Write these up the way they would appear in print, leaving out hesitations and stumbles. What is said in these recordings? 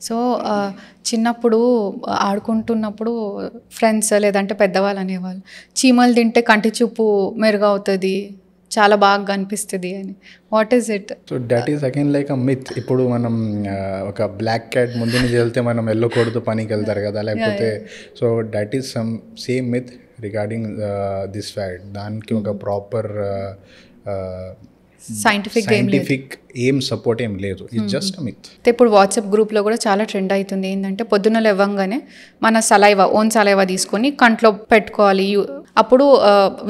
So చిన్నప్పుడు ఆడుకుంటున్నప్పుడు friends లేదంటే పెద్దవాళ్ళు అనేవాళ్ళు, చీమలు తింటే కంటి చూపు మెరుగవుతుంది, చాలా బాగా అనిపిస్తుంది అని. What is it? So that is again like a myth. ఇప్పుడు మనం ఒక బ్లాక్ క్యాట్ ముందు నుంచి వెళ్తే మనం వెళ్ళకూడదు, పనికి వెళ్తారు కదా, లేకపోతే so that is some same myth regarding this fact. దానికి ఒక ప్రాపర్ సైంటిఫిక్ ఏం సపోర్ట్ ఏం లేదు, ఇట్స్ జస్ట్ మిత్. ఇప్పుడు వాట్సాప్ గ్రూప్లో కూడా చాలా ట్రెండ్ అవుతుంది ఏంటంటే, పొద్దున్న లేవగానే మన ఓన్ సలైవా తీసుకొని కంట్లో పెట్టుకోవాలి, అప్పుడు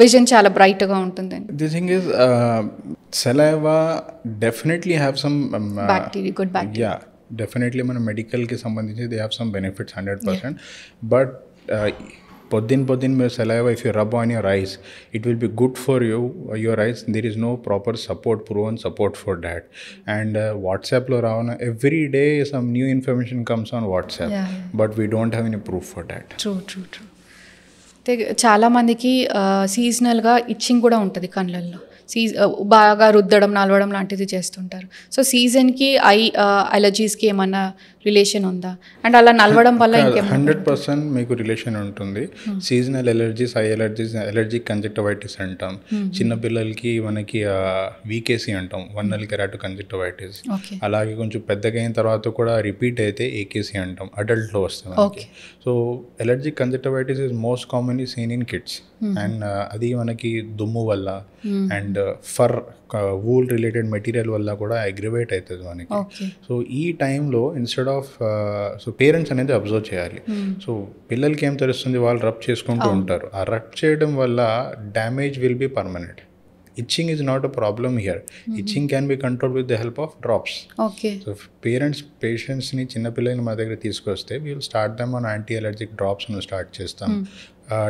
విజన్ చాలా బ్రైట్గా ఉంటుంది. The thing is saliva definitely have some bacteria, good bacteria. Definitely మన మెడికల్కి సంబంధించి they have some benefits 100%. But పొద్దున్న మీరు saliva if you rub on your eyes, it will be good for your eyes. There is no proper support, proven support for that. And వాట్సాప్లో రావన every day some new information comes on WhatsApp, but we don't have any proof for that. True. చాలామందికి సీజనల్గా itching కూడా ఉంటుంది కళ్ళల్లో, బాగా రుద్దడం, నలవడం లాంటిది చేస్తుంటారు. సో సీజన్కి అలర్జీస్కి ఏమన్నా రిలేషన్ ఉందా? అండ్ అలా నలవడం వల్ల 100% మీకు రిలేషన్ ఉంటుంది. Seasonal allergies, I allergies, allergic conjunctivitis అంటాం. చిన్నపిల్లలకి మనకి వీకేసీ అంటాం, వన్నల్ కెరాటో కంజక్టివైటిస్. అలాగే కొంచెం పెద్దగా అయిన తర్వాత కూడా రిపీట్ అయితే ఏకేసీ అంటాం, అడల్ట్లో వస్తుంది మనకి. So allergic conjunctivitis is most commonly seen in kids. And అది మనకి దుమ్ము వల్ల and for wool related material వల్ల కూడా అగ్రివేట్ అవుతుంది మనకి. సో ఈ టైంలో ఇన్స్టెడ్ ఆఫ్ సో పేరెంట్స్ అనేది అబ్జర్వ్ చేయాలి. సో పిల్లలకి ఏం తెలుస్తుంది, వాళ్ళు రబ్ చేసుకుంటూ ఉంటారు. ఆ రబ్ చేయడం వల్ల damage will be permanent. Itching is not a problem here. Itching can be controlled with the help of drops. So పేషెంట్స్ని చిన్నపిల్లల్ని మా దగ్గర తీసుకొస్తే we will start them on anti-allergic drops అని స్టార్ట్ చేస్తాం.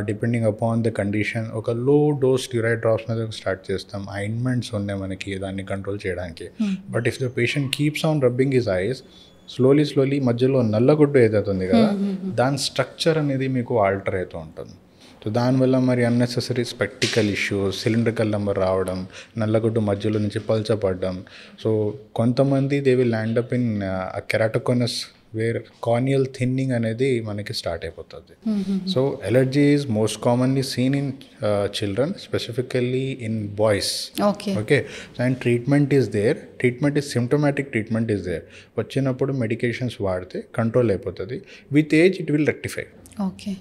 డిపెండింగ్ అపాన్ ద కండిషన్ ఒక low dose steroid drops మీద start చేస్తాం. Ointments ఉన్నాయి మనకి దాన్ని కంట్రోల్ చేయడానికి. But if the patient keeps on rubbing his eyes, slowly మధ్యలో నల్లగుడ్డు ఏదవుతుంది కదా, దాని స్ట్రక్చర్ అనేది మీకు ఆల్టర్ అవుతూ ఉంటుంది. సో దానివల్ల మరి unnecessary spectacle issues, cylindrical number రావడం, నల్లగుడ్డు మధ్యలో నుంచి పల్చపడడం. సో కొంతమంది they will land up in keratoconus where corneal thinning అనేది మనకి స్టార్ట్ అయిపోతుంది. So allergy is most commonly seen in children, specifically in boys. Okay. And treatment is there. Treatment is symptomatic treatment is there. వచ్చినప్పుడు medications వాడితే control అయిపోతుంది. With age it will rectify. Okay.